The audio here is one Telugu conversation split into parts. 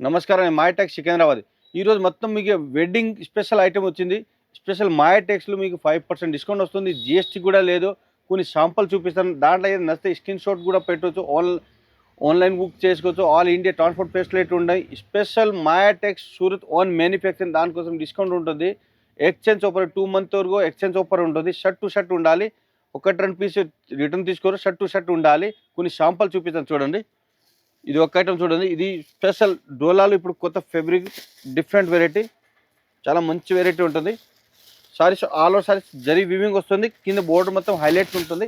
నమస్కారం. నేను మాయటెక్స్ సికింద్రాబాద్. ఈరోజు మొత్తం మీకు వెడ్డింగ్ స్పెషల్ ఐటెమ్ వచ్చింది. స్పెషల్ మాయటెక్స్‌లో మీకు 5% డిస్కౌంట్ వస్తుంది. జీఎస్టీ కూడా లేదు. కొన్ని శాంపుల్ చూపిస్తాను. దాంట్లో ఏదైనా నచ్చితే స్క్రీన్ షాట్ కూడా పెట్టొచ్చు. ఆన్‌లైన్ బుక్ చేసుకోవచ్చు. ఆల్ ఇండియా ట్రాన్స్‌పోర్ట్ ఫెసిలిటీ ఉన్నాయి. స్పెషల్ మాయటెక్స్ సూరత్ ఓన్ మ్యానుఫ్యాక్చరింగ్ దానికోసం డిస్కౌంట్ ఉంటుంది. ఎక్స్చేంజ్ ఆఫర్ 2 మంత్ వరకు ఎక్స్చేంజ్ ఆఫర్ ఉంటుంది. షర్ట్ టు షర్ట్ ఉండాలి. ఒకటి 2 పీస్ రిటర్న్ తీసుకోరు. షర్ట్ టు షర్ట్ ఉండాలి. కొన్ని శాంపుల్ చూపిస్తాను చూడండి. ఇది ఒక ఐటమ్ చూడండి. ఇది స్పెషల్ డోలాలో ఇప్పుడు కొత్త ఫ్యాబ్రిక్ డిఫరెంట్ వెరైటీ, చాలా మంచి వెరైటీ ఉంటుంది. Saris all over saris zari weaving వస్తుంది. కింద బోర్డర్ మొత్తం హైలైట్స్ ఉంటుంది.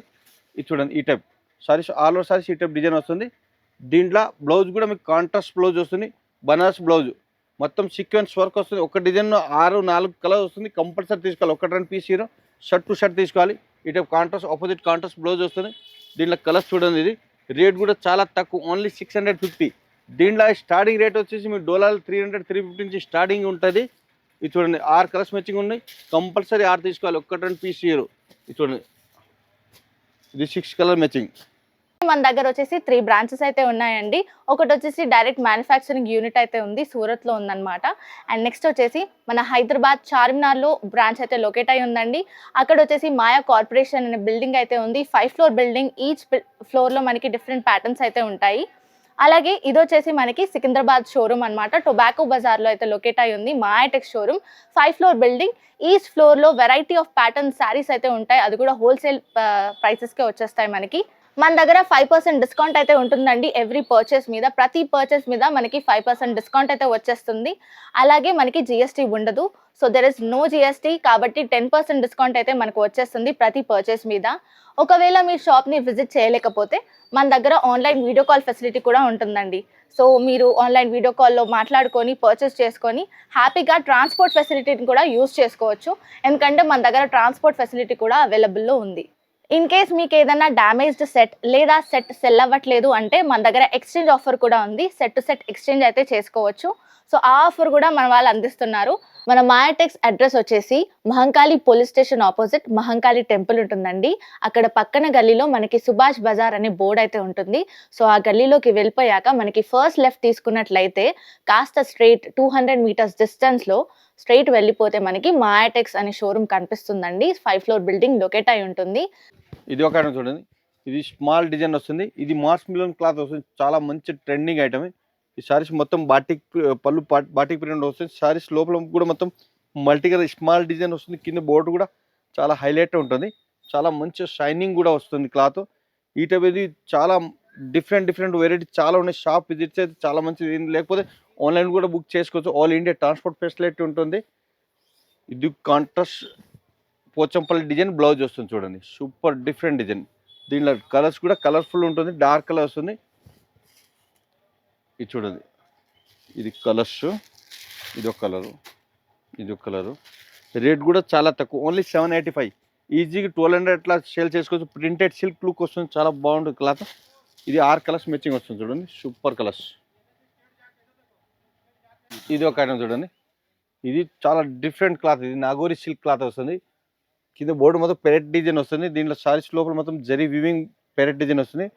ఇది చూడండి, ఈ type saris all over saris ఈ టైప్ డిజైన్ వస్తుంది. దీంట్లో బ్లౌజ్ కూడా మీకు కాంట్రాస్ట్ బ్లౌజ్ వస్తుంది. బనారస్ బ్లౌజ్ మొత్తం సీక్వెన్స్ వర్క్ వస్తుంది. ఒక డిజైన్ 4 కలర్ వస్తుంది. కంపల్సరీ తీసుకోవాలి. ఒకటి 2 piece hero shirt to shirt తీసుకోవాలి. ఈ type contrast opposite contrast blouse వస్తుంది. దీంట్లో కలర్స్ చూడండి. ఇది రేట్ కూడా చాలా తక్కువ, ఓన్లీ 650. దీంట్లో స్టార్టింగ్ రేట్ వచ్చేసి మీకు డోలాలు 300 350 నుంచి స్టార్టింగ్ ఉంటుంది. ఇది చూడండి, 6 కలర్స్ మ్యాచింగ్ ఉన్నాయి. కంపల్సరీ 6 తీసుకోవాలి. ఒకటి 2 పీస్ హీరో. ఇది చూడండి, ఇది 6 కలర్ మ్యాచింగ్. మన దగ్గర వచ్చేసి 3 బ్రాంచెస్ అయితే ఉన్నాయండి. ఒకటి వచ్చేసి డైరెక్ట్ మ్యానుఫ్యాక్చరింగ్ యూనిట్ అయితే ఉంది, సూరత్లో ఉందన్నమాట. అండ్ నెక్స్ట్ వచ్చేసి మన హైదరాబాద్ చార్మినార్లో బ్రాంచ్ అయితే లొకేట్ అయి ఉందండి. అక్కడ వచ్చేసి మాయా కార్పొరేషన్ అనే బిల్డింగ్ అయితే ఉంది. 5 ఫ్లోర్ బిల్డింగ్. ఈచ్ ఫ్లోర్లో మనకి డిఫరెంట్ ప్యాటర్న్స్ అయితే ఉంటాయి. అలాగే ఇది వచ్చేసి మనకి సికింద్రాబాద్ షోరూమ్ అనమాట. టొబాకో బజార్లో అయితే లొకేట్ అయి ఉంది మాయాటెక్స్ షోరూమ్. 5 floor building. ఈచ్ ఫ్లోర్లో వెరైటీ ఆఫ్ ప్యాటర్న్ శారీస్ అయితే ఉంటాయి. అది కూడా హోల్సేల్ ప్రైసెస్కే వచ్చేస్తాయి మనకి. మన దగ్గర 5% డిస్కౌంట్ అయితే ఉంటుందండి ఎవ్రీ పర్చేస్ మీద. ప్రతి పర్చేస్ మీద మనకి 5% డిస్కౌంట్ అయితే వచ్చేస్తుంది. అలాగే మనకి జిఎస్టీ ఉండదు. So there is no GST, కాబట్టి 10% డిస్కౌంట్ అయితే మనకు వచ్చేస్తుంది ప్రతి పర్చేస్ మీద. ఒకవేళ మీ షాప్ని విజిట్ చేయలేకపోతే మన దగ్గర ఆన్లైన్ వీడియో కాల్ ఫెసిలిటీ కూడా ఉంటుందండి. సో మీరు ఆన్లైన్ వీడియో కాల్లో మాట్లాడుకొని పర్చేస్ చేసుకొని హ్యాపీగా ట్రాన్స్పోర్ట్ ఫెసిలిటీని కూడా యూజ్ చేసుకోవచ్చు. ఎందుకంటే మన దగ్గర ట్రాన్స్పోర్ట్ ఫెసిలిటీ కూడా అవైలబుల్లో ఉంది. ఇన్ కేస్ మీకు ఏదైనా డ్యామేజ్డ్ సెట్ లేదా సెట్ సెల్ అవ్వట్లేదు అంటే మన దగ్గర ఎక్స్చేంజ్ ఆఫర్ కూడా ఉంది. సెట్ టు సెట్ ఎక్స్చేంజ్ అయితే చేసుకోవచ్చు. సో ఆ ఆఫర్ కూడా మన వాళ్ళు అందిస్తున్నారు. మన మాయాటెక్స్ అడ్రస్ వచ్చేసి Mahankali police station opposite Mahankali temple ఉంటుందండి. అక్కడ పక్కన గల్లీలో మనకి సుభాష్ బజార్ అనే బోర్డ్ అయితే ఉంటుంది. సో ఆ గల్లీలోకి వెళ్ళిపోయాక మనకి ఫస్ట్ లెఫ్ట్ తీసుకున్నట్లయితే కాస్త స్ట్రైట్ 200 మీటర్స్ డిస్టెన్స్లో స్ట్రైట్ వెళ్ళిపోతే మనకి మాయాటెక్స్ అనే షోరూమ్ కనిపిస్తుందండి. 5 ఫ్లోర్ బిల్డింగ్ లొకేట్ అయి ఉంటుంది. ఇది ఒక ఐటమ్ చూడండి. ఇది స్మాల్ డిజైన్ వస్తుంది. ఇది మాస్ మిలియన్ క్లాత్ వస్తుంది. చాలా మంచి ట్రెండింగ్ ఐటమ్. ఈ సారీస్ మొత్తం బాటిక్ పళ్ళు బాటిక్ ప్రింట్ వస్తుంది. సారీస్ లోపల కూడా మొత్తం మల్టీ కలర్ స్మాల్ డిజైన్ వస్తుంది. కింద బోర్డు కూడా చాలా హైలైట్ ఉంటుంది. చాలా మంచి షైనింగ్ కూడా వస్తుంది క్లాత్. ఈ టైప్ ఇది చాలా డిఫరెంట్ వెరైటీ చాలా ఉన్నాయి. షాప్ విజిట్స్ అయితే చాలా మంచిది. లేకపోతే ఆన్లైన్ కూడా బుక్ చేసుకోవచ్చు. ఆల్ ఇండియా ట్రాన్స్పోర్ట్ ఫెసిలిటీ ఉంటుంది. ఇది కాంట్రాస్ట్ పోచంపల్లి డిజైన్ బ్లౌజ్ వస్తుంది చూడండి. Super different design. దీనిలో కలర్స్ కూడా కలర్ఫుల్ ఉంటుంది. డార్క్ కలర్ వస్తుంది. ఇది చూడండి, ఇది కలర్స్. ఇది ఒక కలరు, ఇది ఒక కలరు. రేట్ కూడా చాలా తక్కువ, ఓన్లీ 785. ఈజీగా 1200 అట్లా సేల్ చేసుకోవచ్చు. ప్రింటెడ్ సిల్క్ లుక్ వస్తుంది. చాలా బాగుంటుంది క్లాత్. ఇది 6 కలర్స్ మ్యాచింగ్ వస్తుంది చూడండి. Super colours. ఇది ఒక ఐటమ్ చూడండి. ఇది చాలా డిఫరెంట్ క్లాత్. ఇది నాగోరి సిల్క్ క్లాత్ వస్తుంది. కింద బోర్డు మొత్తం పెరెట్ డిజైన్ వస్తుంది. దీంట్లో సారీస్ లోపల మొత్తం జరీ వివింగ్ పెరెట్ డిజైన్ వస్తుంది.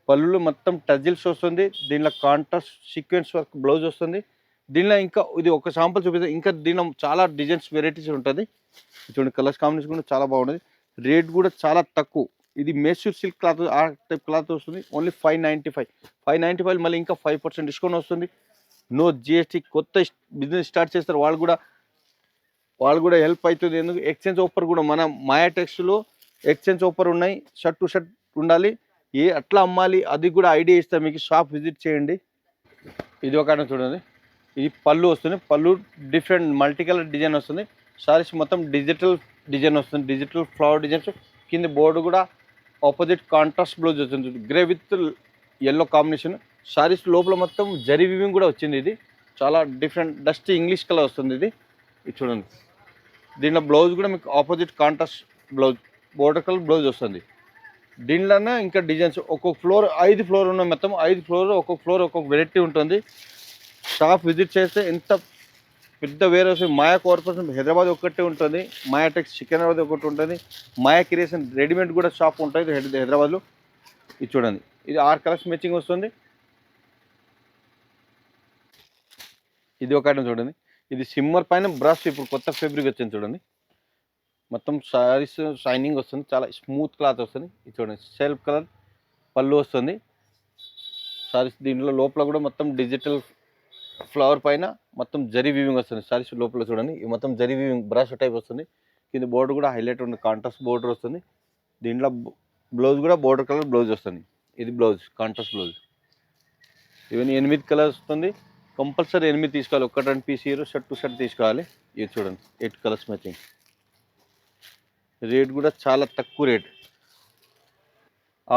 పళ్ళు మొత్తం టజిల్స్ వస్తుంది. దీంట్లో కాంట్రాస్ట్ సీక్వెన్స్ వర్క్ బ్లౌజ్ వస్తుంది. దీనిలో ఇంకా ఇది ఒక శాంపుల్ చూపిస్తుంది. ఇంకా దీనిలో చాలా డిజైన్స్ వెరైటీస్ ఉంటుంది. చూడండి, కలర్స్ కాంబినేషన్ కూడా చాలా బాగుంటుంది. రేట్ కూడా చాలా తక్కువ. ఇది మేసూర్ సిల్క్ క్లాత్, ఆ టైప్ క్లాత్ వస్తుంది. ఓన్లీ 595 మళ్ళీ ఇంకా 5% డిస్కౌంట్ వస్తుంది. No GST. కొత్త బిజినెస్ స్టార్ట్ చేస్తారు వాళ్ళు కూడా హెల్ప్ అవుతుంది. ఎందుకు ఎక్స్చేంజ్ ఆఫర్ కూడా మన మాయాటెక్స్లో ఎక్స్చేంజ్ ఆఫర్ ఉన్నాయి. షర్ట్ టు షర్ట్ ఉండాలి. అట్లా అమ్మాలి అది కూడా ఐడియా ఇస్తాను మీకు. షాప్ విజిట్ చేయండి. ఇది ఒక ఐటమ్ చూడండి. ఇది పళ్ళు వస్తుంది. పళ్ళు డిఫరెంట్ మల్టీ కలర్ డిజైన్ వస్తుంది. సారీస్ మొత్తం డిజిటల్ డిజైన్ వస్తుంది. Digital flower designs. కింద బోర్డు కూడా ఆపోజిట్ కాంట్రాస్ట్ బ్లౌజ్ వస్తుంది. Grey with yellow combination. Saris లోపల మొత్తం జరీ వివింగ్ కూడా వచ్చింది. ఇది చాలా డిఫరెంట్ డస్ట్ ఇంగ్లీష్ కలర్ వస్తుంది. ఇది చూడండి. దీంట్లో బ్లౌజ్ కూడా మీకు opposite contrast blouse border colour blouse వస్తుంది. దీనిలోనే ఇంకా డిజైన్స్ ఒక్కొక్క ఫ్లోర్ 5 ఫ్లోర్ ఉన్నాయి. మొత్తం 5 ఫ్లోర్, ఒక్కొక్క ఫ్లోర్ ఒక్కొక్క వెరైటీ ఉంటుంది. షాప్ విజిట్ చేస్తే ఎంత పెద్ద వేరే వస్తుంది. మాయా కార్పొరేషన్ హైదరాబాద్ ఒకటి ఉంటుంది. మాయాటెక్స్ సికింద్రాబాద్ ఒకటి ఉంటుంది. మాయా క్రియేషన్ రెడీమేడ్ కూడా షాప్ ఉంటుంది హైదరాబాద్లో. ఇది చూడండి, ఇది 6 కలర్స్ మ్యాచింగ్ వస్తుంది. ఇది ఒక ఐటమ్ చూడండి, ఇది సిమ్మర్ పైన బ్రష్ ఇప్పుడు కొత్త ఫ్యాబ్రిక్ వచ్చింది చూడండి. మొత్తం సారీస్ షైనింగ్ వస్తుంది, చాలా స్మూత్ క్లాత్ వస్తుంది. ఇది చూడండి సెల్ఫ్ కలర్ పళ్ళు వస్తుంది సారీస్. దీంట్లో లోపల కూడా మొత్తం డిజిటల్ ఫ్లవర్ పైన మొత్తం జరీ వీవింగ్ వస్తుంది సారీస్ లోపల చూడండి. ఇది మొత్తం జరీ వీవింగ్ బ్రష్ టైప్ వస్తుంది. కింద బోర్డర్ కూడా హైలైట్ ఉంది, కాంట్రాస్ట్ బోర్డర్ వస్తుంది. దీంట్లో బ్లౌజ్ కూడా బోర్డర్ కలర్ బ్లౌజ్ వస్తుంది. ఇది blouse contrast blouse. Even 8 colours వస్తుంది. కంపల్సరీ 8 తీసుకోవాలి, 1-2 piece hero shirt to shirt తీసుకోవాలి. ఇది చూడండి 8 కలర్స్ మ్యాచింగ్. రేట్ కూడా చాలా తక్కువ రేట్,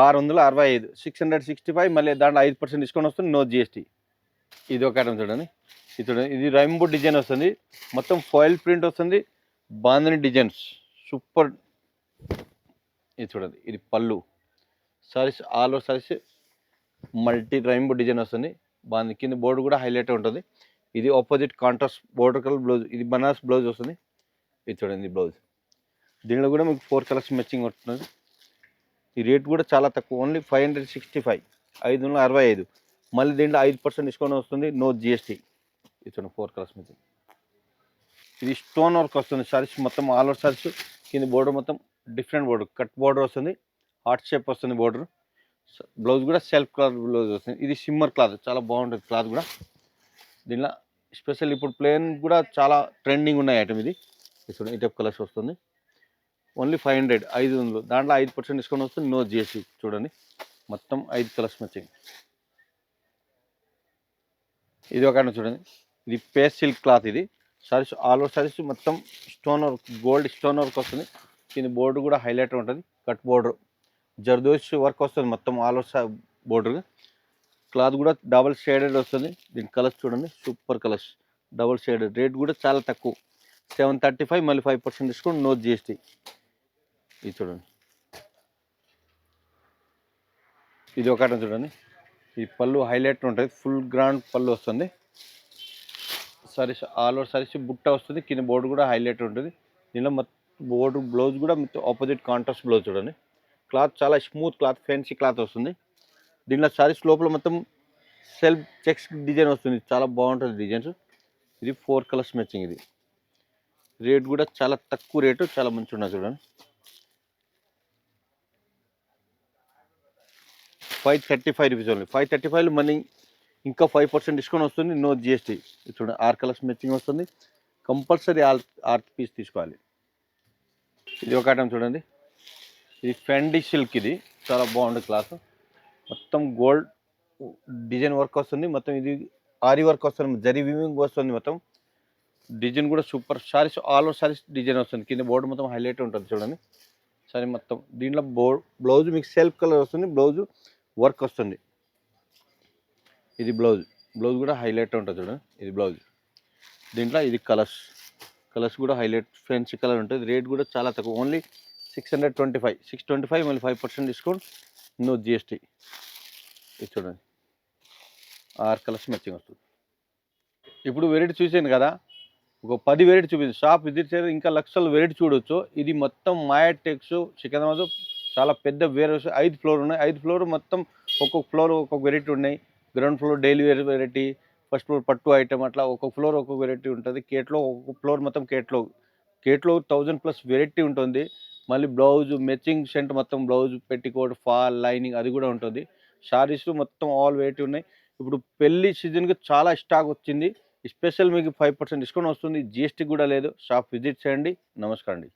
665, 665. మళ్ళీ దాంట్లో 5% డిస్కౌంట్ వస్తుంది, నో జిఎస్టీ. ఇది ఒక ఐటమ్ చూడండి. ఇది చూడండి, ఇది రైంబో డిజైన్ వస్తుంది, మొత్తం ఫాయిల్ ప్రింట్ వస్తుంది, బాందని డిజైన్స్ సూపర్. ఇది చూడండి, ఇది పళ్ళు. Saris all over saris multi rainbow design వస్తుంది, బాగుంది. కింద బోర్డు కూడా హైలైట్ ఉంటుంది. ఇది opposite contrast border colour blouse. ఇది బనారస్ బ్లౌజ్ వస్తుంది. ఇది చూడండి బ్లౌజ్. దీనిలో కూడా మీకు 4 కలర్స్ మ్యాచింగ్ వస్తుంది. ఈ రేట్ కూడా చాలా తక్కువ, ఓన్లీ 565, 565. మళ్ళీ దీంట్లో 5% డిస్కౌంట్ వస్తుంది, నో జిఎస్టీ. ఇది చూడండి 4 కలర్స్ మ్యాచింగ్. ఇది స్టోన్ వర్క్ వస్తుంది సారీస్ మొత్తం ఆల్ ఓవర్ సారీస్. కింద బోర్డర్ మొత్తం డిఫరెంట్ బోర్డర్, కట్ బోర్డర్ వస్తుంది, హార్ట్ షేప్ వస్తుంది బోర్డర్. బ్లౌజ్ కూడా సెల్ఫ్ కలర్ బ్లౌజ్ వస్తుంది. ఇది సిమ్మర్ క్లాత్, చాలా బాగుంటుంది క్లాత్ కూడా. దీనిలో స్పెషల్ ఇప్పుడు ప్లేన్ కూడా చాలా ట్రెండింగ్ ఉన్నాయి ఐటమ్. ఇది చూడండి, ఈ టైప్ కలర్స్ వస్తుంది, ఓన్లీ 500, 500. దాంట్లో 5% డిస్కౌంట్ వస్తుంది, నో జిఎస్టీ. చూడండి మొత్తం 5 కలర్స్ మ్యాచింగ్. ఇది ఒక చూడండి, ఇది పేస్ సిల్క్ క్లాత్. ఇది సారీస్ ఆల్ ఓవర్ సారీస్ మొత్తం stone work, gold stone work వస్తుంది. కింద బోర్డు కూడా హైలైట్ ఉంటుంది, కట్ బోర్డర్ జర్దోష్ వర్క్ వస్తుంది మొత్తం ఆల్ ఓవర్ బోర్డర్. క్లాత్ కూడా డబల్ షేడెడ్ వస్తుంది. దీని కలర్స్ చూడండి super colours, double shaded. Rate కూడా చాలా తక్కువ, 735, మళ్ళీ 5% డిస్కౌంట్, నో జిఎస్టీ. ఇది చూడండి, ఇది ఒక చూడండి, ఈ పళ్ళు హైలైట్ ఉంటుంది, ఫుల్ గ్రాండ్ పళ్ళు వస్తుంది. సారీస్ ఆల్ ఓవర్ సారీస్ బుట్ట వస్తుంది, కింద బోర్డు కూడా హైలైట్ ఉంటుంది. దీనిలో మొత్తం బోర్డు బ్లౌజ్ కూడా ఆపోజిట్ కాంట్రాస్ట్ బ్లౌజ్ చూడండి. క్లాత్ చాలా స్మూత్ క్లాత్, ఫ్యాన్సీ క్లాత్ వస్తుంది. దీనిలో సారీస్ లోపల మొత్తం సెల్ఫ్ చెక్స్ డిజైన్ వస్తుంది, చాలా బాగుంటుంది డిజైన్స్. ఇది 4 కలర్స్ మ్యాచింగ్. ఇది రేట్ కూడా చాలా తక్కువ రేటు, చాలా మంచిగా ఉన్నది చూడండి. 535 రూపీస్ ఓన్లీ. 535 మనీ ఇంకా 5% డిస్కౌంట్ వస్తుంది, నో జిఎస్టీ. చూడండి 6 కలర్స్ మ్యాచింగ్ వస్తుంది, కంపల్సరీ 6 పీస్ తీసుకోవాలి. ఇది ఒక ఐటమ్ చూడండి, ఇది ఫెండీ సిల్క్. ఇది చాలా బాగుంటుంది క్లాత్, మొత్తం గోల్డ్ డిజైన్ వర్క్ వస్తుంది. మొత్తం ఇది ఆరి వర్క్ వస్తుంది, జరీ వీవింగ్ వస్తుంది. మొత్తం డిజైన్ కూడా super. Saris all over saris design వస్తుంది, కింద బోర్డు మొత్తం హైలైట్ ఉంటుంది చూడండి సారీ మొత్తం. దీంట్లో బ్లౌజ్ మీకు సెల్ఫ్ కలర్ వస్తుంది, బ్లౌజ్ వర్క్ వస్తుంది. ఇది బ్లౌజ్, బ్లౌజ్ కూడా హైలైట్ ఉంటుంది చూడండి. ఇది బ్లౌజ్. దీంట్లో ఇది కలర్స్ కూడా హైలైట్ ఫ్యాన్సీ కలర్ ఉంటుంది. రేట్ కూడా చాలా తక్కువ, ఓన్లీ 625, మళ్ళీ 5% డిస్కౌంట్, నో జిఎస్టీ. ఇది చూడండి 6 కలర్స్ మ్యాచింగ్ వస్తుంది. ఇప్పుడు వెరైటీ చూసాను కదా, ఒక 10 వెరైటీ చూపించింది. షాప్ విజిట్ చేస్తే ఇంకా లక్షల వెరైటీ చూడవచ్చు. ఇది మొత్తం మాయా టెక్స్ సికింద్రాబాద్, చాలా పెద్ద వేర్ హౌస్, 5 ఫ్లోర్ ఉన్నాయి. 5 ఫ్లోర్ మొత్తం ఒక్కొక్క ఫ్లోర్ ఒక్కొక్క వెరైటీ ఉన్నాయి. Ground floor daily wear variety, first floor పట్టు ఐటమ్, అట్లా ఒక్కొక్క ఫ్లోర్ ఒక్కొక్క వెరైటీ ఉంటుంది. కేట్లో ఒక్కొక్క ఫ్లోర్ మొత్తం కేట్లో 1000+ వెరైటీ ఉంటుంది. మళ్ళీ బ్లౌజ్ మ్యాచింగ్ షర్ట్ మొత్తం బ్లౌజ్ పెట్టికోట్ ఫాల్ లైనింగ్ అది కూడా ఉంటుంది. శారీస్ మొత్తం ఆల్ వెరైటీ ఉన్నాయి. ఇప్పుడు పెళ్లి సీజన్కి చాలా స్టాక్ వచ్చింది. స్పెషల్ మీకు 5% డిస్కౌంట్ వస్తుంది, జిఎస్టీ కూడా లేదు. షాప్ విజిట్ చేయండి. నమస్కారం అండి.